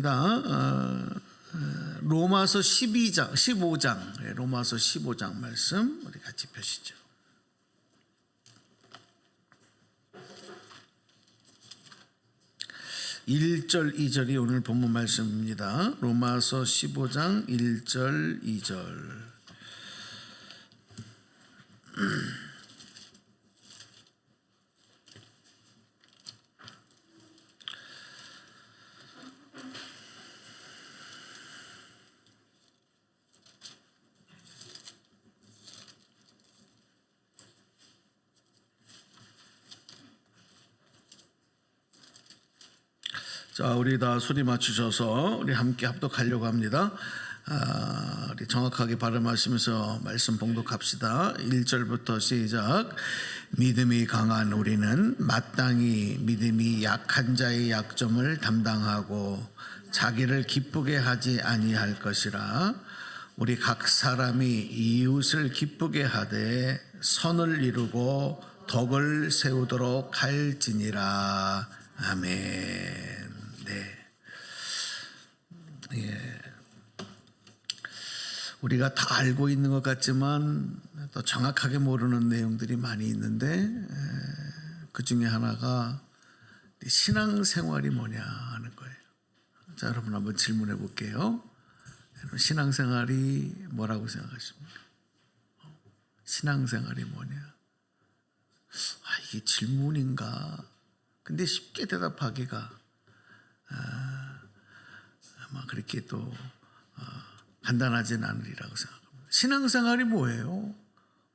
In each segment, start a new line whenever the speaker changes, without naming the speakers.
하겠습니다. 로마서 15장, 로마서 15장 말씀 우리 같이 펴시죠. (1절) (2절이) 오늘 본문 말씀입니다. 로마서 15장 1절 2절. 자, 우리 다 소리 맞추셔서 우리 함께 합독하려고 합니다. 우리 정확하게 발음하시면서 말씀 봉독합시다. 1절부터 시작. 믿음이 강한 우리는 마땅히 믿음이 약한 자의 약점을 담당하고 자기를 기쁘게 하지 아니할 것이라. 우리 각 사람이 이웃을 기쁘게 하되 선을 이루고 덕을 세우도록 할지니라. 아멘. 네. 예. 우리가 다 알고 있는 것 같지만 또 정확하게 모르는 내용들이 많이 있는데, 그 중에 하나가 신앙생활이 뭐냐 하는 거예요. 자, 여러분 한번 질문해 볼게요. 신앙생활이 뭐라고 생각하십니까? 신앙생활이 뭐냐? 이게 질문인가? 근데 쉽게 대답하기가 아마 그렇게 또 간단하진 않으리라고 생각합니다. 신앙생활이 뭐예요?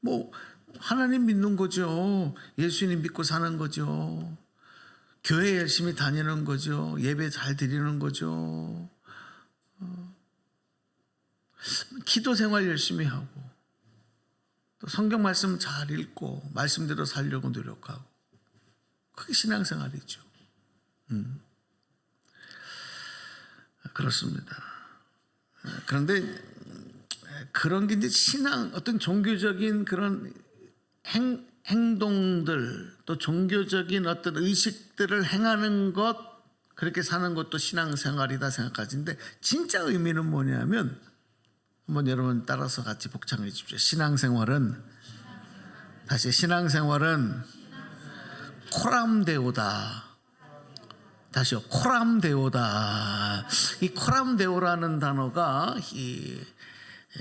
뭐 하나님 믿는 거죠. 예수님 믿고 사는 거죠. 교회 열심히 다니는 거죠. 예배 잘 드리는 거죠. 기도 생활 열심히 하고 또 성경 말씀 잘 읽고 말씀대로 살려고 노력하고, 그게 신앙생활이죠. 그렇습니다. 그런데 그런 게 이제 신앙, 어떤 종교적인 그런 행동들, 또 종교적인 어떤 의식들을 행하는 것, 그렇게 사는 것도 신앙생활이다 생각하시는데, 진짜 의미는 뭐냐면, 한번 여러분 따라서 같이 복창해 주십시오. 신앙생활은 코람데오다. 다시요. 코람데오다. 이 코람데오라는 단어가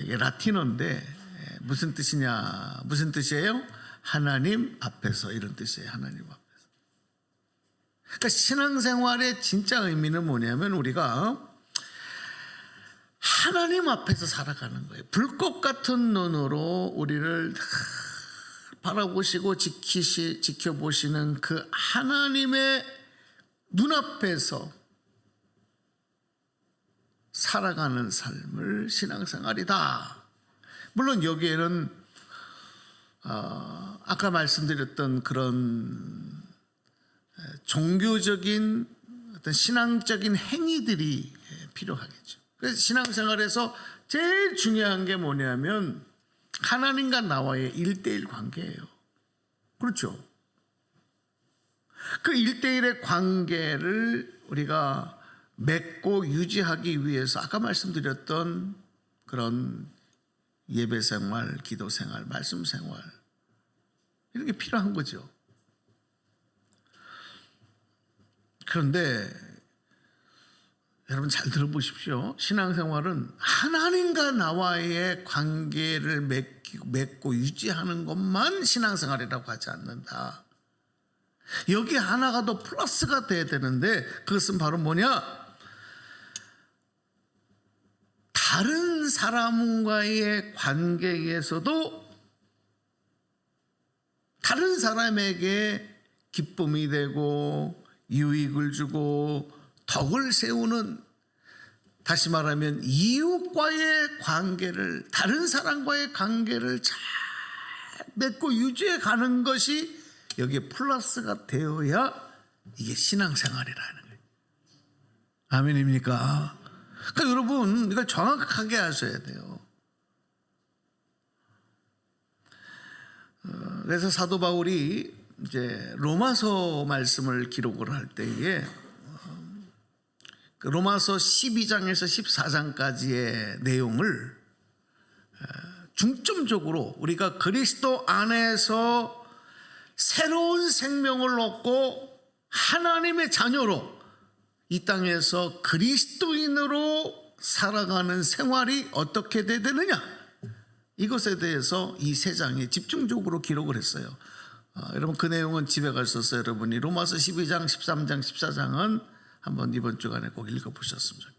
라틴어인데 무슨 뜻이냐? 무슨 뜻이에요? 하나님 앞에서, 이런 뜻이에요. 하나님 앞에서. 그러니까 신앙생활의 진짜 의미는 뭐냐면, 우리가 하나님 앞에서 살아가는 거예요. 불꽃 같은 눈으로 우리를 바라보시고 지켜보시는 그 하나님의 눈앞에서 살아가는 삶을 신앙생활이다. 물론 여기에는 아까 말씀드렸던 그런 종교적인 어떤 신앙적인 행위들이 필요하겠죠. 그래서 신앙생활에서 제일 중요한 게 뭐냐면 하나님과 나와의 1:1 관계예요. 그렇죠? 그 1:1의 관계를 우리가 맺고 유지하기 위해서 아까 말씀드렸던 그런 예배생활, 기도생활, 말씀생활, 이런 게 필요한 거죠. 그런데 여러분 잘 들어보십시오. 신앙생활은 하나님과 나와의 관계를 맺고 유지하는 것만 신앙생활이라고 하지 않는다. 여기 하나가 더 플러스가 돼야 되는데, 그것은 바로 뭐냐? 다른 사람과의 관계에서도 다른 사람에게 기쁨이 되고 유익을 주고 덕을 세우는, 다시 말하면 이웃과의 관계를, 다른 사람과의 관계를 잘 맺고 유지해 가는 것이 여기에 플러스가 되어야 이게 신앙생활이라는 거예요. 아멘입니까? 그러니까 여러분 이걸 정확하게 하셔야 돼요. 그래서 사도 바울이 이제 로마서 말씀을 기록을 할 때에 로마서 12장에서 14장까지의 내용을 중점적으로 우리가 그리스도 안에서 새로운 생명을 얻고 하나님의 자녀로 이 땅에서 그리스도인으로 살아가는 생활이 어떻게 돼야 되느냐, 이것에 대해서 이 세 장에 집중적으로 기록을 했어요. 여러분 그 내용은 집에 가셔서 여러분이 로마서 12장, 13장, 14장은 한번 이번 주간에 꼭 읽어보셨으면 좋겠어요.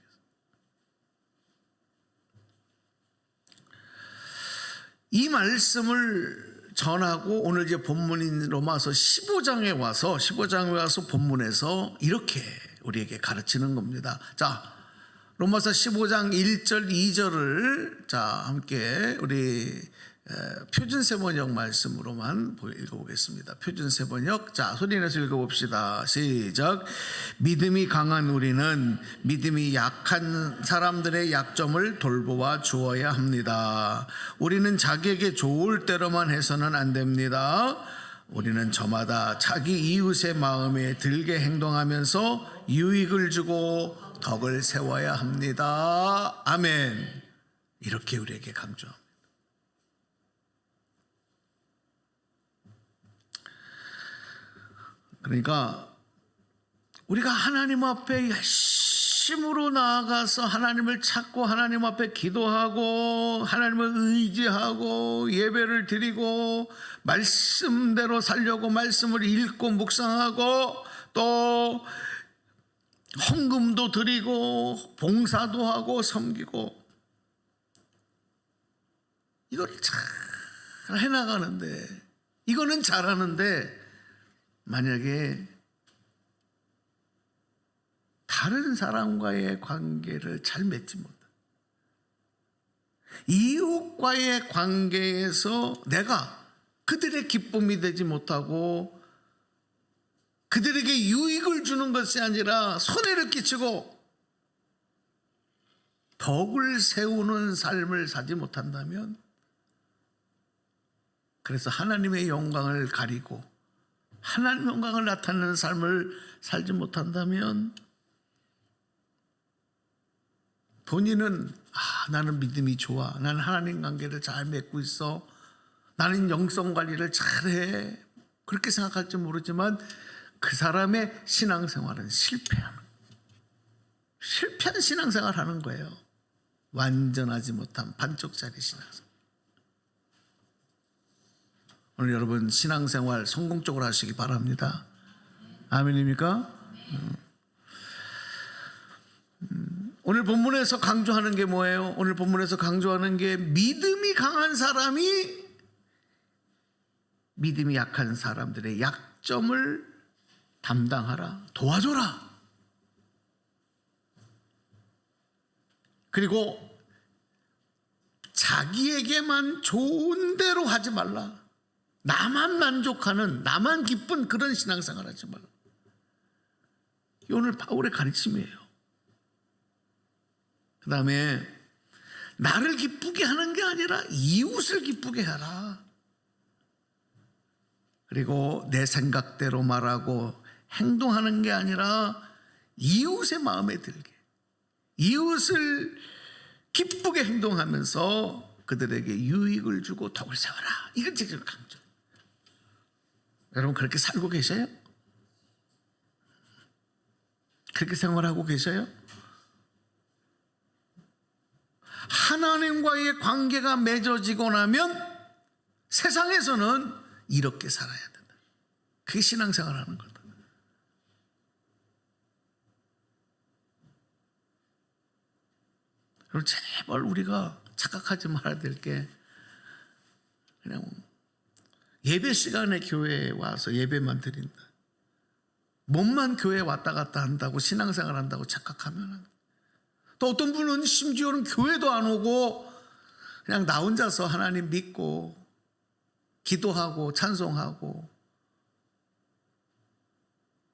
이 말씀을 전하고 오늘 이제 본문인 로마서 15장에 와서 본문에서 이렇게 우리에게 가르치는 겁니다. 자, 로마서 15장 1절 2절을 자 함께 우리 표준세번역 말씀으로만 읽어보겠습니다. 표준세번역, 자 소리내서 읽어봅시다. 시작. 믿음이 강한 우리는 믿음이 약한 사람들의 약점을 돌보아 주어야 합니다. 우리는 자기에게 좋을 대로만 해서는 안 됩니다. 우리는 저마다 자기 이웃의 마음에 들게 행동하면서 유익을 주고 덕을 세워야 합니다. 아멘. 이렇게 우리에게 강조합니다. 그러니까 우리가 하나님 앞에 열심으로 나아가서 하나님을 찾고 하나님 앞에 기도하고 하나님을 의지하고 예배를 드리고 말씀대로 살려고 말씀을 읽고 묵상하고 또 헌금도 드리고 봉사도 하고 섬기고 이걸 잘 해나가는데, 이거는 잘하는데 만약에 다른 사람과의 관계를 잘 맺지 못해, 이웃과의 관계에서 내가 그들의 기쁨이 되지 못하고 그들에게 유익을 주는 것이 아니라 손해를 끼치고 덕을 세우는 삶을 살지 못한다면, 그래서 하나님의 영광을 가리고 하나님의 영광을 나타내는 삶을 살지 못한다면 본인은 나는 믿음이 좋아, 나는 하나님 관계를 잘 맺고 있어, 나는 영성 관리를 잘해, 그렇게 생각할지 모르지만 그 사람의 신앙생활은 실패한 신앙생활 하는 거예요. 완전하지 못한 반쪽짜리 신앙생활. 오늘 여러분 신앙생활 성공적으로 하시기 바랍니다. 아멘입니까? 오늘 본문에서 강조하는 게 뭐예요? 오늘 본문에서 강조하는 게 믿음이 강한 사람이 믿음이 약한 사람들의 약점을 담당하라, 도와줘라. 그리고 자기에게만 좋은 대로 하지 말라. 나만 만족하는, 나만 기쁜 그런 신앙생활 하지 말라. 이 오늘 바울의 가르침이에요. 그 다음에 나를 기쁘게 하는 게 아니라 이웃을 기쁘게 하라. 그리고 내 생각대로 말하고 행동하는 게 아니라 이웃의 마음에 들게, 이웃을 기쁘게 행동하면서 그들에게 유익을 주고 덕을 세워라. 이건 지금 강조. 여러분 그렇게 살고 계셔요? 그렇게 생활하고 계셔요? 하나님과의 관계가 맺어지고 나면 세상에서는 이렇게 살아야 된다. 그게 신앙생활하는 거다. 여러분 제발 우리가 착각하지 말아야 될 게, 그냥 예배 시간에 교회에 와서 예배만 드린다, 몸만 교회에 왔다 갔다 한다고 신앙생활 한다고 착각하면, 또 어떤 분은 심지어는 교회도 안 오고 그냥 나 혼자서 하나님 믿고 기도하고 찬송하고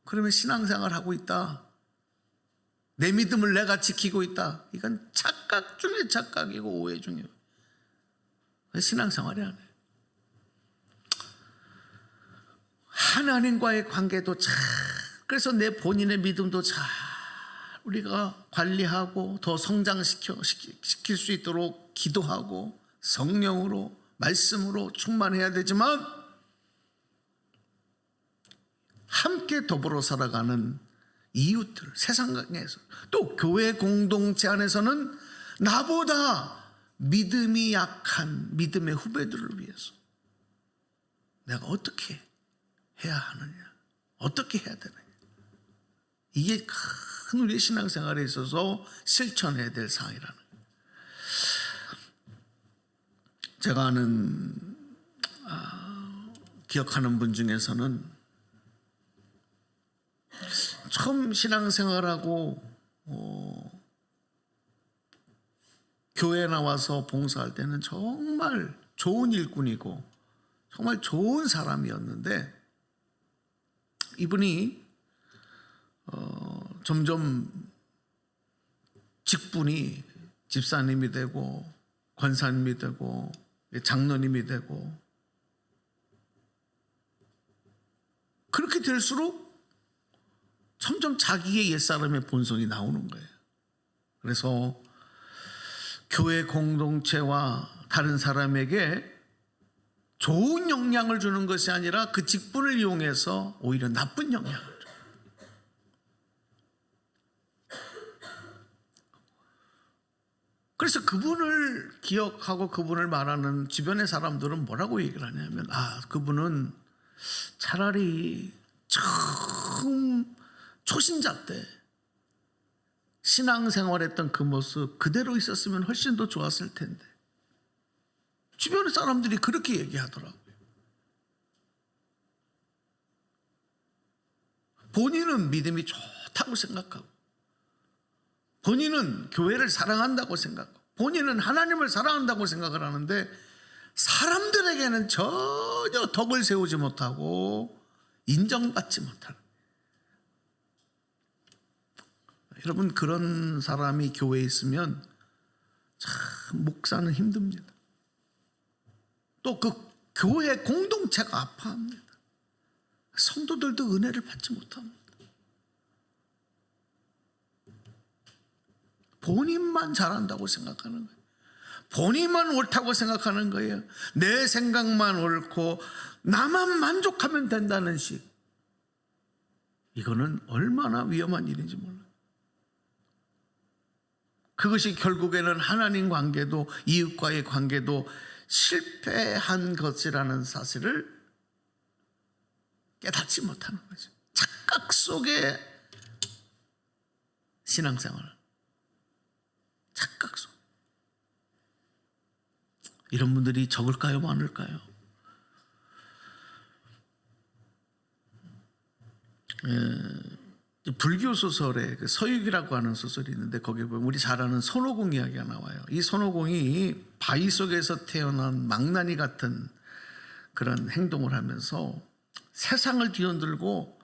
그러면 신앙생활 하고 있다, 내 믿음을 내가 지키고 있다. 이건 착각 중에 착각이고 오해 중에 신앙생활이 아니에요. 하나님과의 관계도 잘, 그래서 내 본인의 믿음도 잘 우리가 관리하고 더 시킬 수 있도록 기도하고 성령으로 말씀으로 충만해야 되지만 함께 더불어 살아가는 이웃들, 세상에서 또 교회 공동체 안에서는 나보다 믿음이 약한 믿음의 후배들을 위해서 내가 어떻게 해야 하느냐, 어떻게 해야 되느냐, 이게 큰 우리의 신앙생활에 있어서 실천해야 될 사항이라는 거예요. 제가 아는 기억하는 분 중에서는 처음 신앙생활하고 교회에 나와서 봉사할 때는 정말 좋은 일꾼이고 정말 좋은 사람이었는데 이분이 점점 직분이 집사님이 되고 권사님이 되고 장로님이 되고 그렇게 될수록 점점 자기의 옛사람의 본성이 나오는 거예요. 그래서 교회 공동체와 다른 사람에게 좋은 영향을 주는 것이 아니라 그 직분을 이용해서 오히려 나쁜 영향을 줘요. 그래서 그분을 기억하고 그분을 말하는 주변의 사람들은 뭐라고 얘기를 하냐면 그분은 차라리 처음 초신자 때 신앙생활했던 그 모습 그대로 있었으면 훨씬 더 좋았을 텐데 주변의 사람들이 그렇게 얘기하더라고요. 본인은 믿음이 좋다고 생각하고 본인은 교회를 사랑한다고 생각하고 본인은 하나님을 사랑한다고 생각을 하는데 사람들에게는 전혀 덕을 세우지 못하고 인정받지 못하는, 여러분 그런 사람이 교회에 있으면 참 목사는 힘듭니다. 또 그 교회 공동체가 아파합니다. 성도들도 은혜를 받지 못합니다. 본인만 잘한다고 생각하는 거예요. 본인만 옳다고 생각하는 거예요. 내 생각만 옳고 나만 만족하면 된다는 식. 이거는 얼마나 위험한 일인지 몰라요. 그것이 결국에는 하나님 관계도 이웃과의 관계도 실패한 것이라는 사실을 깨닫지 못하는 거죠. 착각 속에 신앙생활, 착각 속. 이런 분들이 적을까요, 많을까요? 불교 소설에 서육이라고 하는 소설이 있는데 거기에 보면 우리 잘 아는 손오공 이야기가 나와요. 이 손오공이 바위 속에서 태어난 망나니 같은 그런 행동을 하면서 세상을 뒤흔들고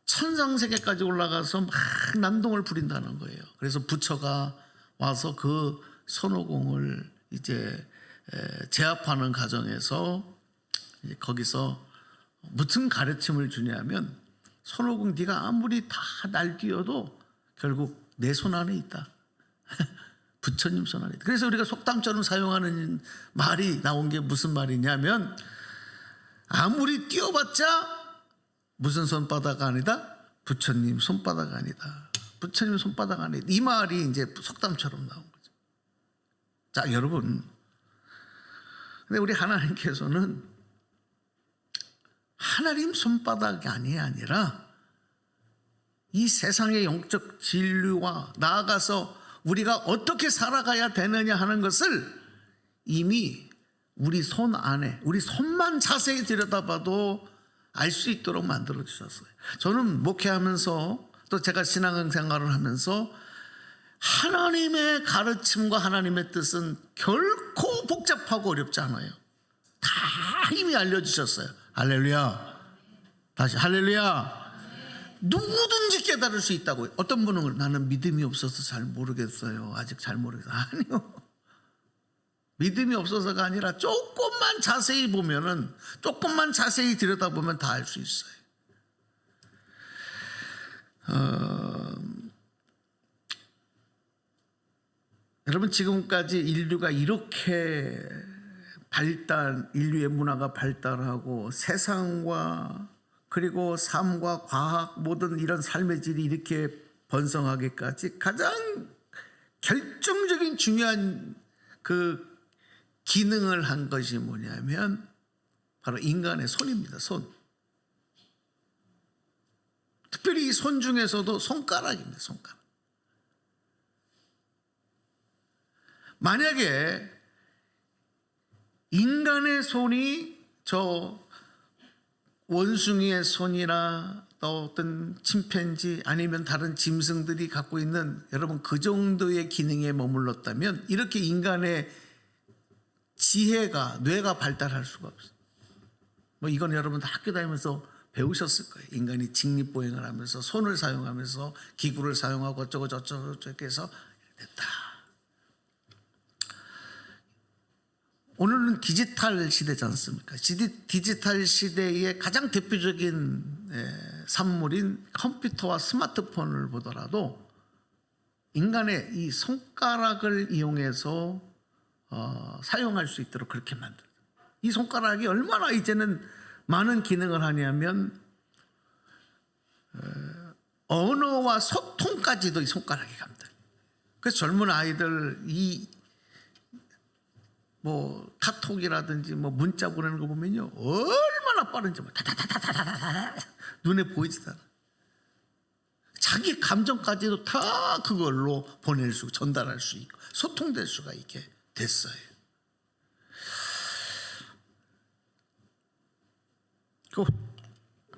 천상세계까지 올라가서 막 난동을 부린다는 거예요. 그래서 부처가 와서 그 손오공을 이제 제압하는 과정에서 거기서 무슨 가르침을 주냐면 손오공 네가 아무리 다 날뛰어도 결국 내 손 안에 있다. 부처님 손 안에 있다. 그래서 우리가 속담처럼 사용하는 말이 나온 게 무슨 말이냐면 아무리 뛰어봤자 무슨 손바닥 아니다? 부처님 손바닥 아니다. 부처님 손바닥 아니다. 이 말이 이제 속담처럼 나온 거죠. 자, 여러분. 근데 우리 하나님께서는 하나님 손바닥이 아니라 이 세상의 영적 진리와 나아가서 우리가 어떻게 살아가야 되느냐 하는 것을 이미 우리 손 안에, 우리 손만 자세히 들여다봐도 알 수 있도록 만들어 주셨어요. 저는 목회하면서 또 제가 신앙생활을 하면서 하나님의 가르침과 하나님의 뜻은 결코 복잡하고 어렵지 않아요. 다 이미 알려주셨어요. 할렐루야. 다시 할렐루야. 누구든지 깨달을 수 있다고요. 어떤 분은 나는 믿음이 없어서 잘 모르겠어요. 아직 잘 모르겠어요. 아니요. 믿음이 없어서가 아니라 조금만 자세히 보면은, 조금만 자세히 들여다보면 다 알 수 있어요. 여러분 지금까지 인류가 이렇게 인류의 문화가 발달하고 세상과 그리고 삶과 과학 모든 이런 삶의 질이 이렇게 번성하기까지 가장 결정적인 중요한 그 기능을 한 것이 뭐냐면 바로 인간의 손입니다. 손. 특별히 이 손 중에서도 손가락입니다. 손가락. 만약에 인간의 손이 저 원숭이의 손이나 또 어떤 침팬지 아니면 다른 짐승들이 갖고 있는 여러분 그 정도의 기능에 머물렀다면 이렇게 인간의 지혜가 뇌가 발달할 수가 없어요. 뭐 이건 여러분 다 학교 다니면서 배우셨을 거예요. 인간이 직립보행을 하면서 손을 사용하면서 기구를 사용하고 어쩌고 저쩌고 해서 됐다. 오늘은 디지털 시대지 않습니까? 디지털 시대의 가장 대표적인 산물인 컴퓨터와 스마트폰을 보더라도 인간의 이 손가락을 이용해서 사용할 수 있도록 그렇게 만들어요. 이 손가락이 얼마나 이제는 많은 기능을 하냐면 언어와 소통까지도 이 손가락이 갑니다. 그래서 젊은 아이들 뭐 카톡이라든지 뭐 문자 보내는 거 보면요 얼마나 빠른지 뭐 다다다다다다 눈에 보이지도 않아. 자기 감정까지도 다 그걸로 보낼 수 전달할 수 있고 소통될 수가 있게 됐어요.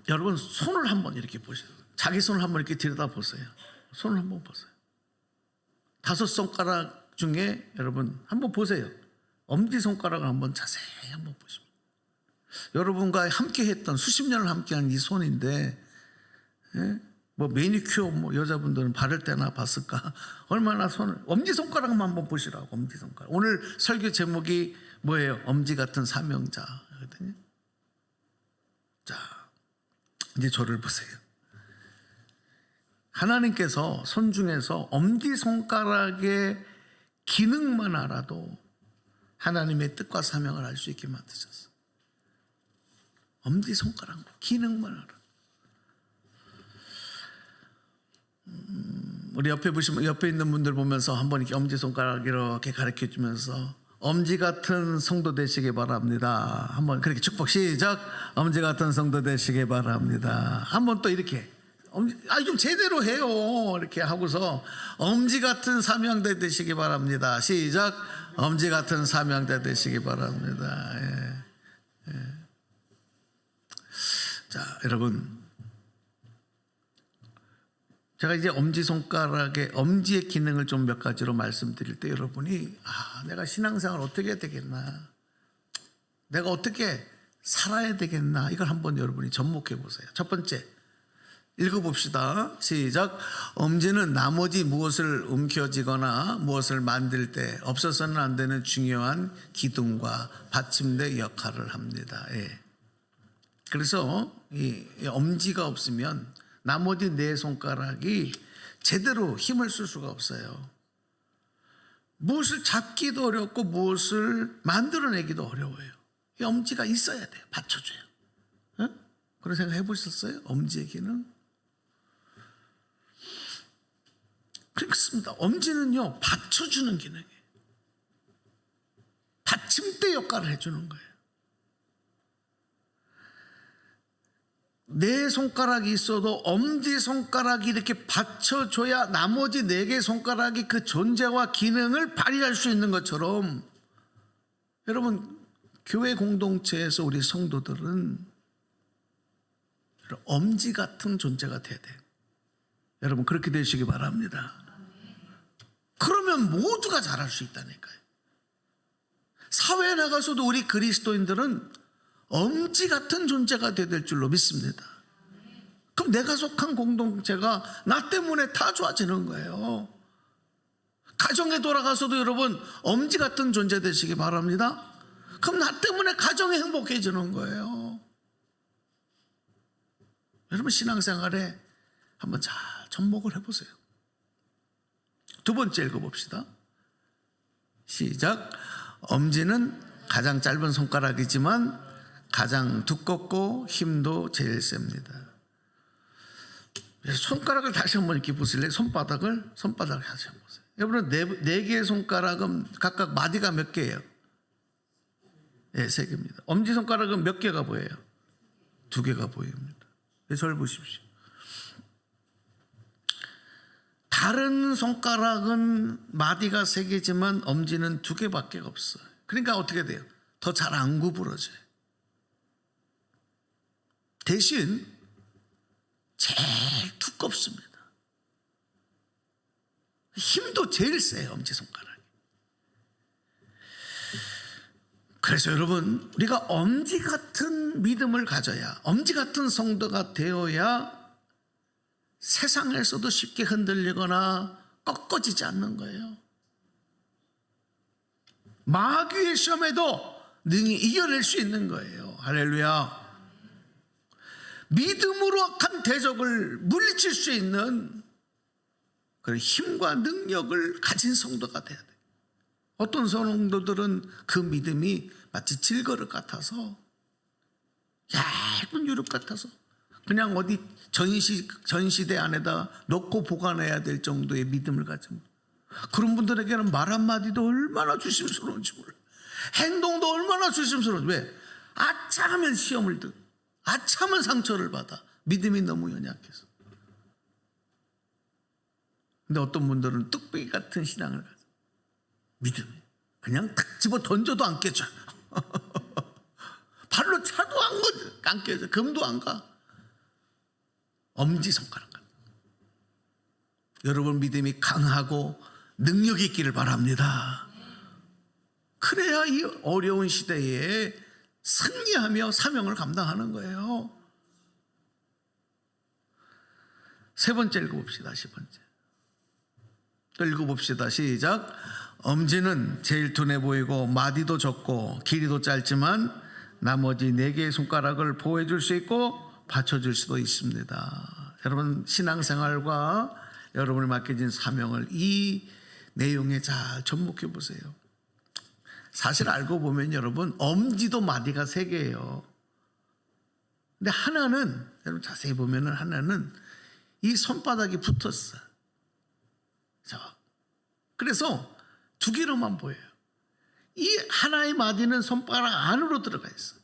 여러분 손을 한번 이렇게 보세요. 자기 손을 한번 이렇게 들여다보세요. 손을 한번 보세요. 5 손가락 중에 여러분 한번 보세요. 엄지손가락을 한번 자세히 한번 보십시오. 여러분과 함께 했던 수십 년을 함께한 이 손인데 뭐 매니큐어 뭐 여자분들은 바를 때나 봤을까? 얼마나 손을 엄지손가락만 한번 보시라고. 엄지손가락. 오늘 설교 제목이 뭐예요? 엄지 같은 사명자거든요. 자, 이제 저를 보세요. 하나님께서 손 중에서 엄지손가락의 기능만 알아도 하나님의 뜻과 사명을 알 수 있게 만드셨어요. 엄지손가락 기능만 알아. 우리 옆에 있는 분들 보면서 한번 이렇게 엄지손가락 이렇게 가르쳐 주면서 엄지 같은 성도 되시기 바랍니다. 한번 그렇게 축복 시작. 엄지 같은 성도 되시기 바랍니다. 한번 또 이렇게 좀 제대로 해요. 이렇게 하고서 엄지 같은 사명대 되시기 바랍니다. 시작. 엄지 같은 사명대 되시기 바랍니다. 자, 여러분, 제가 이제 엄지손가락의 엄지의 기능을 좀 몇 가지로 말씀드릴 때 여러분이 내가 신앙생활 어떻게 해야 되겠나, 내가 어떻게 살아야 되겠나, 이걸 한번 여러분이 접목해 보세요. 첫 번째, 읽어봅시다. 시작. 엄지는 나머지 무엇을 움켜쥐거나 무엇을 만들 때 없어서는 안 되는 중요한 기둥과 받침대 역할을 합니다. 그래서 이 엄지가 없으면 나머지 4 손가락이 제대로 힘을 쓸 수가 없어요. 무엇을 잡기도 어렵고 무엇을 만들어내기도 어려워요. 이 엄지가 있어야 돼요. 받쳐줘요. 그런 생각 해보셨어요? 엄지의 기능? 그렇습니다. 엄지는요, 받쳐주는 기능이에요. 받침대 역할을 해주는 거예요. 4 손가락이 있어도 엄지손가락이 이렇게 받쳐줘야 나머지 4개 손가락이 그 존재와 기능을 발휘할 수 있는 것처럼, 여러분, 교회 공동체에서 우리 성도들은 엄지 같은 존재가 돼야 돼요. 여러분, 그렇게 되시기 바랍니다. 그러면 모두가 잘할 수 있다니까요. 사회에 나가서도 우리 그리스도인들은 엄지 같은 존재가 되어야 될 줄로 믿습니다. 그럼 내가 속한 공동체가 나 때문에 다 좋아지는 거예요. 가정에 돌아가서도 여러분 엄지 같은 존재 되시기 바랍니다. 그럼 나 때문에 가정이 행복해지는 거예요. 여러분 신앙생활에 한번 잘 접목을 해보세요. 2번째 읽어봅시다. 시작. 엄지는 가장 짧은 손가락이지만 가장 두껍고 힘도 제일 셉니다. 손가락을 다시 한번 이렇게 보실래요? 손바닥을 다시 한번 보세요. 여러분 네 개의 손가락은 각각 마디가 몇 개예요? 네, 3개입니다. 엄지손가락은 몇 개가 보여요? 2개가 보입니다. 저를 보십시오. 다른 손가락은 마디가 3개지만 엄지는 2개밖에 없어요. 그러니까 어떻게 돼요? 더 잘 안 구부러져요. 대신 제일 두껍습니다. 힘도 제일 세요, 엄지손가락이. 그래서 여러분, 우리가 엄지 같은 믿음을 가져야, 엄지 같은 성도가 되어야 세상에서도 쉽게 흔들리거나 꺾어지지 않는 거예요. 마귀의 시험에도 능히 이겨낼 수 있는 거예요. 할렐루야. 믿음으로 악한 대적을 물리칠 수 있는 그런 힘과 능력을 가진 성도가 돼야 돼요. 어떤 성도들은 그 믿음이 마치 질거릇 같아서, 얇은 유릎 같아서 그냥 어디 전시대 안에다 넣고 보관해야 될 정도의 믿음을 가진, 그런 분들에게는 말 한마디도 얼마나 조심스러운지 몰라요. 행동도 얼마나 조심스러운지. 왜? 아차하면 시험을 듣고 아차하면 상처를 받아. 믿음이 너무 연약해서. 근데 어떤 분들은 뚝배기 같은 신앙을 가져. 믿음이 그냥 탁 집어 던져도 안 깨져. 발로 차도 안 깨져. 금도 안 가. 엄지손가락 같은. 여러분 믿음이 강하고 능력이 있기를 바랍니다. 그래야 이 어려운 시대에 승리하며 사명을 감당하는 거예요. 3번째 읽어봅시다. 10번째 또 읽어봅시다. 시작. 엄지는 제일 둔해 보이고 마디도 적고 길이도 짧지만 나머지 4개의 손가락을 보호해줄 수 있고 받쳐줄 수도 있습니다. 여러분 신앙생활과 여러분이 맡겨진 사명을 이 내용에 잘 접목해 보세요. 사실 알고 보면 여러분 엄지도 마디가 3개예요. 근데 하나는, 여러분 자세히 보면 하나는 이 손바닥이 붙었어요. 그래서 2개로만 보여요. 이 하나의 마디는 손바닥 안으로 들어가 있어요.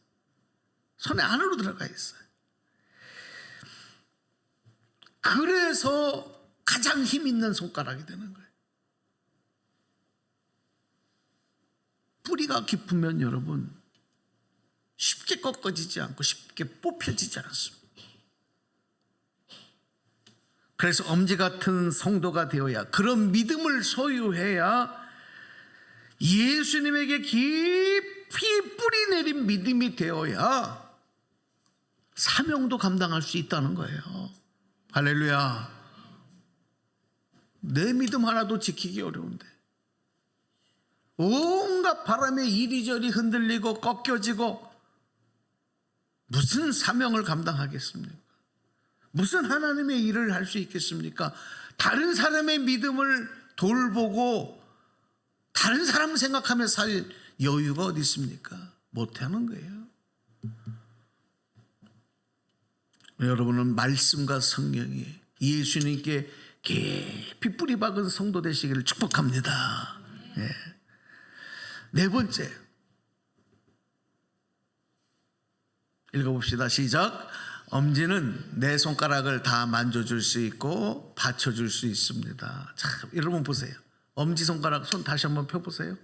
손에 안으로 들어가 있어요. 그래서 가장 힘 있는 손가락이 되는 거예요. 뿌리가 깊으면 여러분 쉽게 꺾어지지 않고 쉽게 뽑혀지지 않습니다. 그래서 엄지 같은 성도가 되어야, 그런 믿음을 소유해야 예수님에게 깊이 뿌리 내린 믿음이 되어야 사명도 감당할 수 있다는 거예요. 할렐루야. 내 믿음 하나도 지키기 어려운데 온갖 바람에 이리저리 흔들리고 꺾여지고 무슨 사명을 감당하겠습니까? 무슨 하나님의 일을 할 수 있겠습니까? 다른 사람의 믿음을 돌보고 다른 사람 생각하며 살 여유가 어디 있습니까? 못하는 거예요. 여러분은 말씀과 성령이 예수님께 깊이 뿌리 박은 성도 되시기를 축복합니다. 네. 4번째 읽어봅시다. 시작. 엄지는 내 손가락을 다 만져줄 수 있고 받쳐줄 수 있습니다. 참, 여러분 보세요. 엄지손가락 손 다시 한번 펴보세요.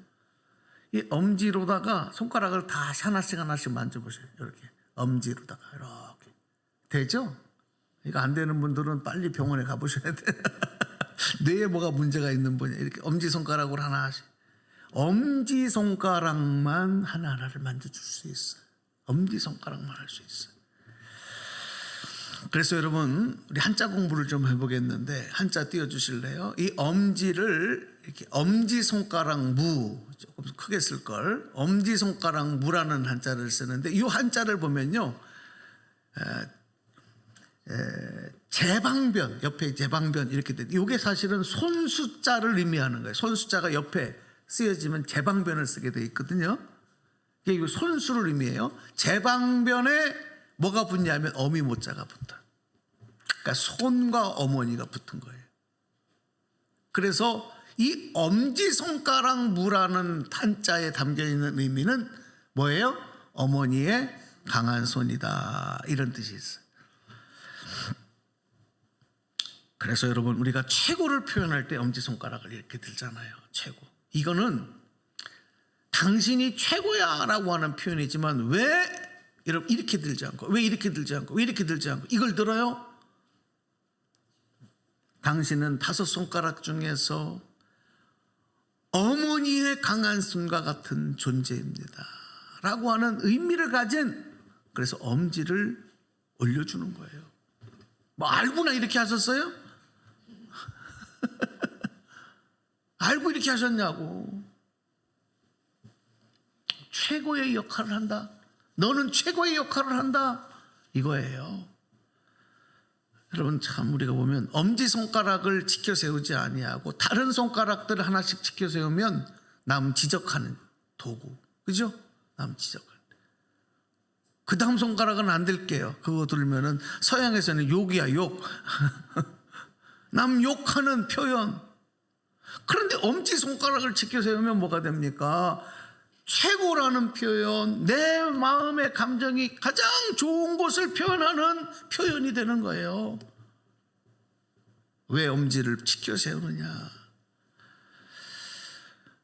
이 엄지로다가 손가락을 다 하나씩 만져보세요. 이렇게 엄지로다가 이렇게 되죠? 이거 안 되는 분들은 빨리 병원에 가보셔야 돼요. 뇌에 뭐가 문제가 있는 분이 이렇게 엄지손가락으로 하나씩, 엄지손가락만 하나하나를 만져줄 수 있어요. 엄지손가락만 할 수 있어요. 그래서 여러분 우리 한자 공부를 좀 해보겠는데, 한자 띄워주실래요? 이 엄지를 이렇게 엄지손가락 무, 조금 크게 쓸걸, 엄지손가락 무라는 한자를 쓰는데, 이 한자를 보면요 제방변, 옆에 제방변 이렇게 돼. 이게 사실은 손수자를 의미하는 거예요. 손수자가 옆에 쓰여지면 제방변을 쓰게 돼 있거든요. 이게 손수를 의미해요. 제방변에 뭐가 붙냐면 어미 모자가 붙어. 그러니까 손과 어머니가 붙은 거예요. 그래서 이 엄지손가락 무라는 한자에 담겨있는 의미는 뭐예요? 어머니의 강한 손이다, 이런 뜻이 있어요. 그래서 여러분, 우리가 최고를 표현할 때 엄지손가락을 이렇게 들잖아요. 최고. 이거는 당신이 최고야 라고 하는 표현이지만 왜 여러분 이렇게 들지 않고, 왜 이렇게 들지 않고, 왜 이렇게 들지 않고 이걸 들어요? 당신은 5손가락 중에서 어머니의 강한 손과 같은 존재입니다 라고 하는 의미를 가진, 그래서 엄지를 올려주는 거예요. 뭐 알고나 이렇게 하셨어요? 알고 이렇게 하셨냐고. 최고의 역할을 한다. 너는 최고의 역할을 한다. 이거예요. 여러분, 참 우리가 보면 엄지손가락을 지켜 세우지 아니하고 다른 손가락들을 하나씩 지켜 세우면 남 지적하는 도구. 그죠? 남 지적하는. 그 다음 손가락은 안 들게요. 그거 들면은 서양에서는 욕이야, 욕. 남 욕하는 표현. 그런데 엄지손가락을 지켜 세우면 뭐가 됩니까? 최고라는 표현, 내 마음의 감정이 가장 좋은 것을 표현하는 표현이 되는 거예요. 왜 엄지를 지켜 세우느냐?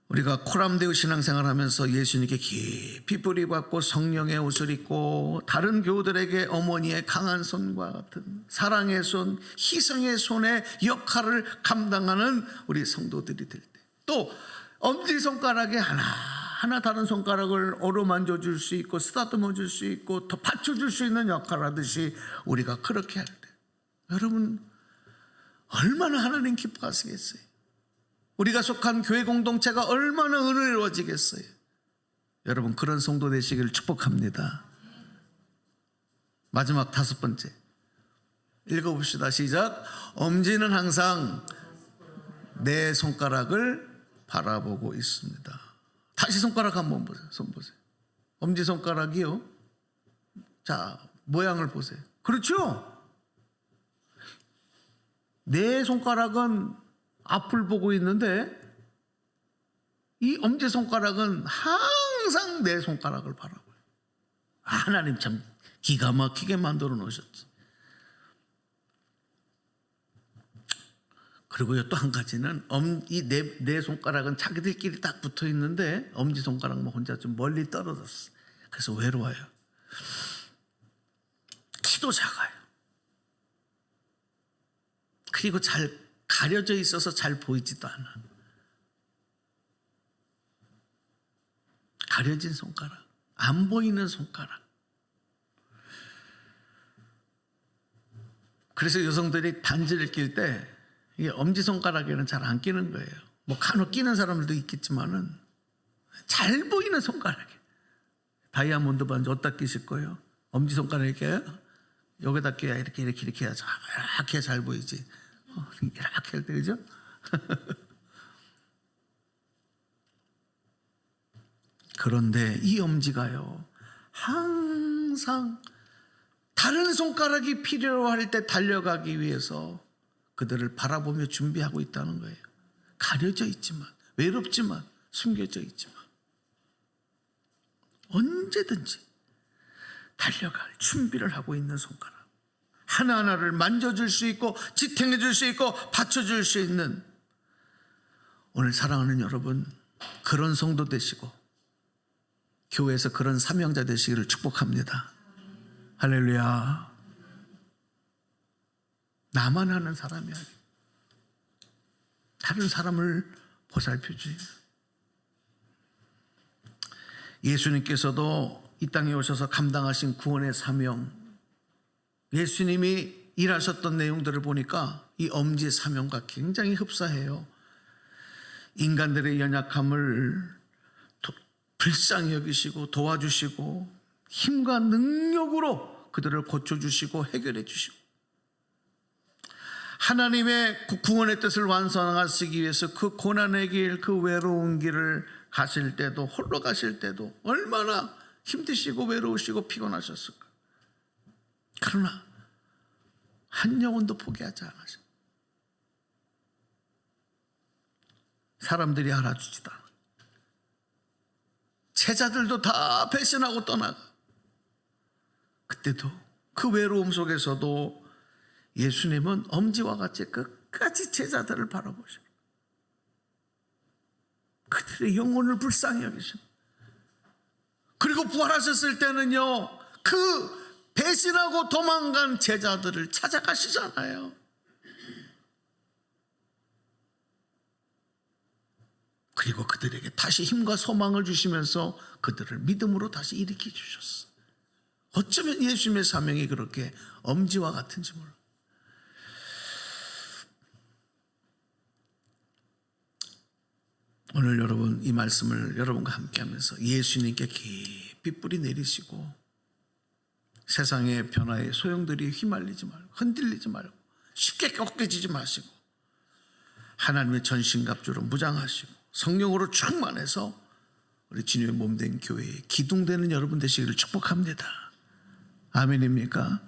우리가 코람데우 신앙생활 하면서 예수님께 깊이 뿌리박고 성령의 옷을 입고 다른 교우들에게 어머니의 강한 손과 같은 사랑의 손, 희생의 손의 역할을 감당하는 우리 성도들이 될 때, 또 엄지손가락에 하나 다른 손가락을 어루만져 줄 수 있고 쓰다듬어 줄 수 있고 더 받쳐줄 수 있는 역할을 하듯이 우리가 그렇게 할 때, 여러분 얼마나 하나님 기뻐하시겠어요? 우리가 속한 교회 공동체가 얼마나 은혜로워지겠어요? 여러분, 그런 성도 되시기를 축복합니다. 마지막 5번째 읽어봅시다. 시작. 엄지는 항상 내 손가락을 바라보고 있습니다. 다시 손가락 한번 보세요. 손 보세요. 엄지손가락이요. 자, 모양을 보세요. 그렇죠? 내 손가락은 앞을 보고 있는데 이 엄지손가락은 항상 내 손가락을 바라봐요. 하나님 참 기가 막히게 만들어 놓으셨지. 그리고요, 또 한 가지는 이 내 손가락은 자기들끼리 딱 붙어 있는데 엄지손가락만 혼자 좀 멀리 떨어졌어. 그래서 외로워요. 키도 작아요. 그리고 잘 가려져 있어서 잘 보이지도 않아. 가려진 손가락, 안 보이는 손가락. 그래서 여성들이 반지를 낄 때 이게 엄지손가락에는 잘 안 끼는 거예요. 뭐 간혹 끼는 사람들도 있겠지만은 잘 보이는 손가락에. 다이아몬드 반지 어디다 끼실 거예요? 엄지손가락에 껴요? 여기다 껴야 이렇게 해야죠. 이렇게 잘 보이지. 이렇게 할 때, 그죠? 그런데 이 엄지가요, 항상 다른 손가락이 필요로 할 때 달려가기 위해서 그들을 바라보며 준비하고 있다는 거예요. 가려져 있지만, 외롭지만, 숨겨져 있지만 언제든지 달려갈 준비를 하고 있는 손가락. 하나하나를 만져줄 수 있고 지탱해 줄 수 있고 받쳐줄 수 있는, 오늘 사랑하는 여러분, 그런 성도 되시고 교회에서 그런 사명자 되시기를 축복합니다. 할렐루야. 나만 하는 사람이 아니고 다른 사람을 보살펴주지. 예수님께서도 이 땅에 오셔서 감당하신 구원의 사명, 예수님이 일하셨던 내용들을 보니까 이 엄지의 사명과 굉장히 흡사해요. 인간들의 연약함을 불쌍히 여기시고 도와주시고 힘과 능력으로 그들을 고쳐주시고 해결해 주시고, 하나님의 구원의 뜻을 완성하시기 위해서 그 고난의 길, 그 외로운 길을 가실 때도, 홀로 가실 때도 얼마나 힘드시고 외로우시고 피곤하셨을까. 그러나 한 영혼도 포기하지 않으셨어요. 사람들이 알아주지도 않아요. 제자들도 다 배신하고 떠나가. 그때도 그 외로움 속에서도 예수님은 엄지와 같이 끝까지 제자들을 바라보시고 그들의 영혼을 불쌍히 여기시고, 그리고 부활하셨을 때는요, 그 배신하고 도망간 제자들을 찾아가시잖아요. 그리고 그들에게 다시 힘과 소망을 주시면서 그들을 믿음으로 다시 일으켜 주셨어. 어쩌면 예수님의 사명이 그렇게 엄지와 같은지 몰라. 오늘 여러분 이 말씀을 여러분과 함께 하면서 예수님께 깊이 뿌리 내리시고 세상의 변화에 소용돌이 휘말리지 말고 흔들리지 말고 쉽게 꺾여지지 마시고 하나님의 전신갑주로 무장하시고 성령으로 충만해서 우리 주님의 몸된 교회에 기둥되는 여러분 되시기를 축복합니다. 아멘입니까?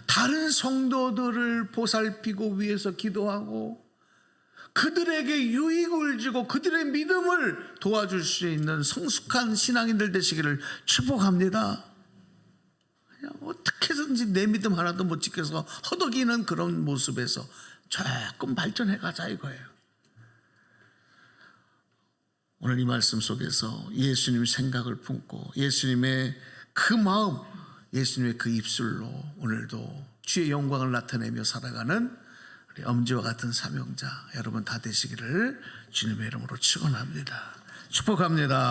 다른 성도들을 보살피고 위해서 기도하고 그들에게 유익을 주고 그들의 믿음을 도와줄 수 있는 성숙한 신앙인들 되시기를 축복합니다. 그냥 어떻게 해서든지 내 믿음 하나도 못 지켜서 허덕이는 그런 모습에서 조금 발전해 가자 이거예요. 오늘 이 말씀 속에서 예수님 생각을 품고 예수님의 그 마음, 예수님의 그 입술로 오늘도 주의 영광을 나타내며 살아가는 우리 엄지와 같은 사명자 여러분 다 되시기를 주님의 이름으로 축원합니다. 축복합니다.